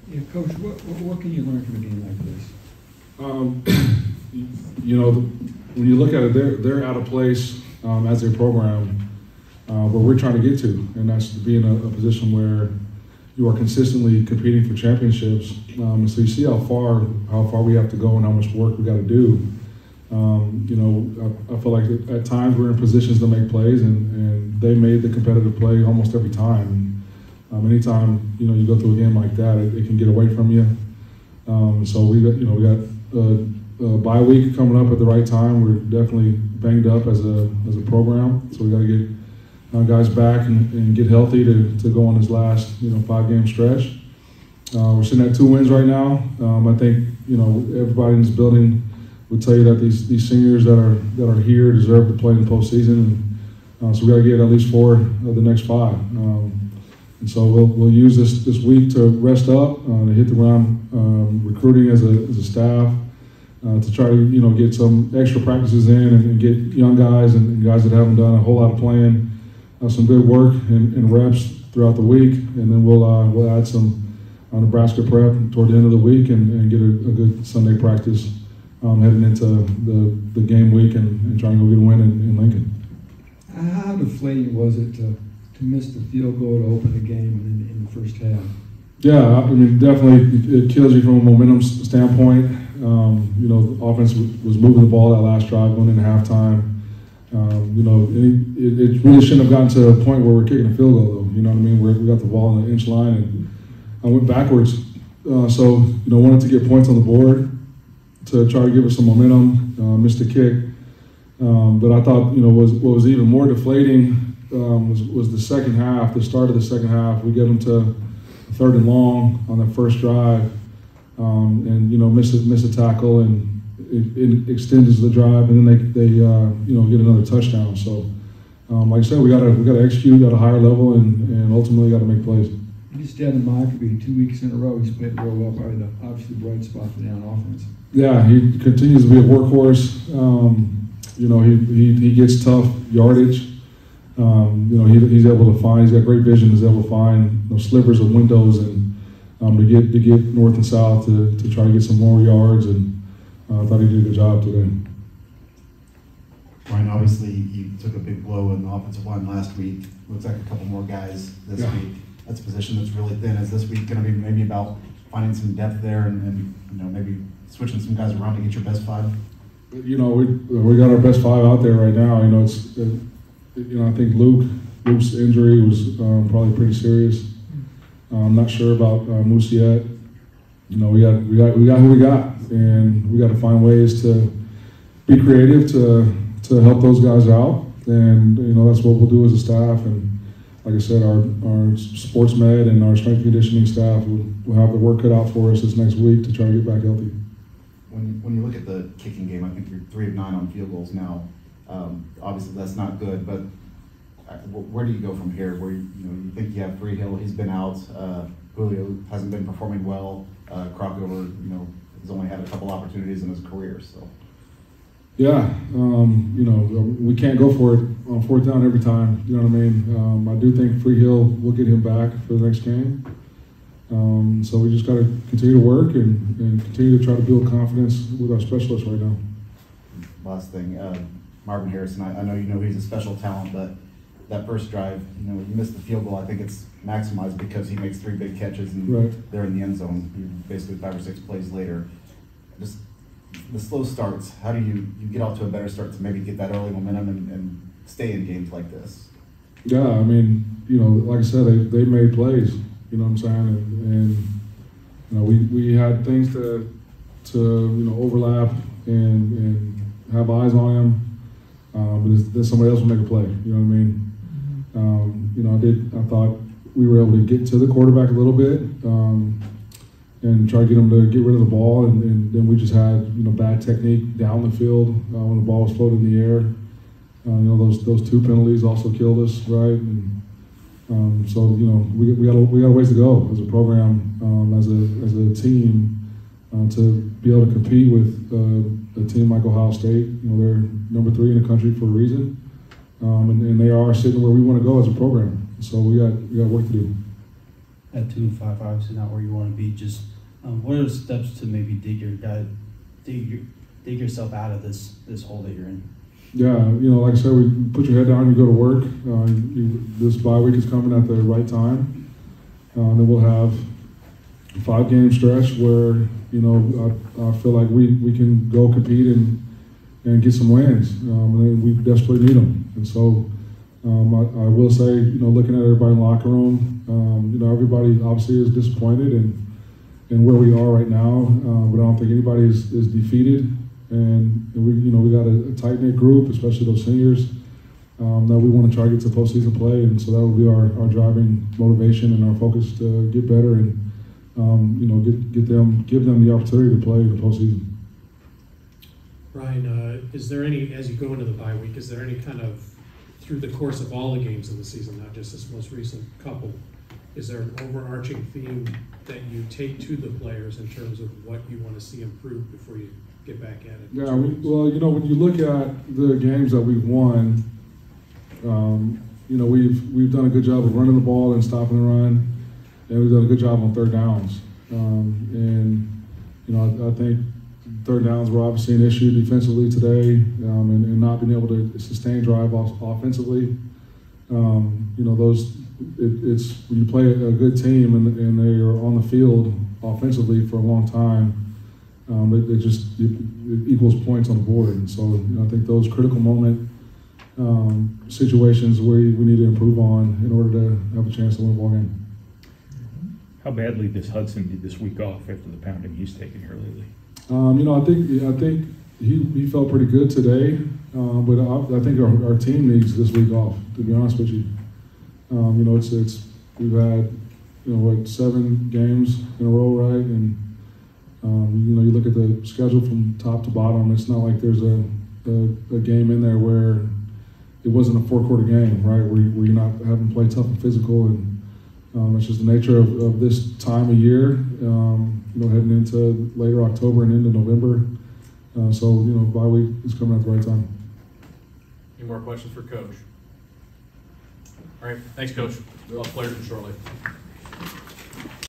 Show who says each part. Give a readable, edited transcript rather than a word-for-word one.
Speaker 1: Yeah, Coach, what can you learn from a game like this?
Speaker 2: You know, when you look at it, they're out of place as a program where we're trying to get to, and that's to be in a position where you are consistently competing for championships. And so you see how far we have to go and how much work we got to do. You know, I feel like at times we're in positions to make plays, and they made the competitive play almost every time. Anytime you know you go through a game like that, it can get away from you. So we got a bye week coming up at the right time. We're definitely banged up as a program, so we got to get guys back and get healthy to go on this last 5-game stretch. We're sitting at 2 wins right now. I think everybody in this building would tell you that these seniors that are here deserve to play in the postseason. So we got to get at least 4 of the next 5. And so we'll use this week to rest up, to hit the ground recruiting as a staff, to try to get some extra practices in and get young guys and guys that haven't done a whole lot of playing some good work and reps throughout the week, and then we'll add some Nebraska prep toward the end of the week and get a good Sunday practice heading into the game week and trying to go get a win in Lincoln.
Speaker 1: How deflating was it to miss the field goal to open the game in the first half? Yeah,
Speaker 2: I mean, definitely it kills you from a momentum standpoint. The offense was moving the ball that last drive, going into halftime. It really shouldn't have gotten to a point where we're kicking a field goal, though. You know what I mean? We got the ball on the inch line, and I went backwards. Wanted to get points on the board to try to give us some momentum. Missed the kick, but I thought what was even more deflating was the second half. The start of the second half, we get them to 3rd and long on the first drive, and miss a tackle, and it extends the drive, and then they get another touchdown. So, like I said, we got to execute at a higher level, and ultimately got to make plays.
Speaker 1: You just had the Mockery 2 weeks in a row. He's played real well. Probably obviously the bright spot for them on offense.
Speaker 2: Yeah, he continues to be a workhorse. He gets tough yardage. He's able to find. He's got great vision. He's able to find slivers of windows and to get north and south to try to get some more yards. And I thought he did a good job today.
Speaker 3: Ryan, obviously you took a big blow in the offensive line last week. Looks like a couple more guys this week. That's a position that's really thin. Is this week going to be maybe about finding some depth there and maybe switching some guys around to get your best 5?
Speaker 2: We got our best 5 out there right now. I think Luke's injury was probably pretty serious. I'm not sure about Moose yet. We got who we got, and we got to find ways to be creative to help those guys out. And that's what we'll do as a staff. And like I said, our sports med and our strength conditioning staff will have the work cut out for us this next week to try to get back healthy.
Speaker 3: When you look at the kicking game, I think you're 3 of 9 on field goals now. Obviously, that's not good, but where do you go from here? Where you think you have Freehill, he's been out. Julio hasn't been performing well. Crockover, has only had a couple opportunities in his career. So.
Speaker 2: Yeah, we can't go for it on 4th down every time. You know what I mean? I do think Freehill will get him back for the next game. So we just got to continue to work and continue to try to build confidence with our specialists right now.
Speaker 3: Last thing, Marvin Harrison, I know he's a special talent, but that first drive, you missed the field goal. I think it's maximized because he makes 3 big catches and they're in the end zone basically 5 or 6 plays later. Just the slow starts, how do you get off to a better start to maybe get that early momentum and stay in games like this?
Speaker 2: Yeah, I mean, like I said, they made plays, you know what I'm saying? And we had things to overlap and have eyes on him, but then somebody else will make a play, you know what I mean? I thought we were able to get to the quarterback a little bit and try to get him to get rid of the ball, and then we just had bad technique down the field when the ball was floated in the air. Those 2 penalties also killed us, right? And so we got a ways to go as a program, as a team, to be able to compete with a team like Ohio State. They're number 3 in the country for a reason, and they are sitting where we want to go as a program. So we got work to do.
Speaker 4: at 2-5, obviously not where you want to be. Just what are the steps to maybe dig yourself out of this hole that you're in?
Speaker 2: Yeah, like I said, we put your head down, you go to work. This bye week is coming at the right time. Then we'll have a 5-game stretch where, I feel like we can go compete and get some wins. And we desperately need them. And so I will say, looking at everybody in the locker room, everybody obviously is disappointed in where we are right now. But I don't think anybody is defeated. And we got a tight-knit group, especially those seniors, that we want to try to get to postseason play. And so that will be our driving motivation and our focus to get better and, give them the opportunity to play in the postseason.
Speaker 5: Ryan, is there any, as you go into the bye week, is there any kind of, through the course of all the games in the season, not just this most recent couple, is there an overarching theme that you take to the players in terms of what you want to see improve before you get back at it?
Speaker 2: Yeah, when you look at the games that we've won, we've done a good job of running the ball and stopping the run, and we've done a good job on third downs. I think third downs were obviously an issue defensively today, and not being able to sustain drive offensively. It's when you play a good team and they are on the field offensively for a long time, it equals points on the board. And so I think those critical moment situations we need to improve on in order to have a chance to win a ball game.
Speaker 6: How badly does Hudson need this week off after the pounding he's taken here lately?
Speaker 2: I think he felt pretty good today, but I think our team needs this week off. To be honest with you, we've had 7 games in a row, right? And you look at the schedule from top to bottom. It's not like there's a game in there where it wasn't a 4-quarter game, right? Where you're not having to play tough and physical, and it's just the nature of this time of year. Heading into later October and into November. Bye week is coming at the right time.
Speaker 7: Any more questions for Coach? All right, thanks, Coach. We'll have players in shortly.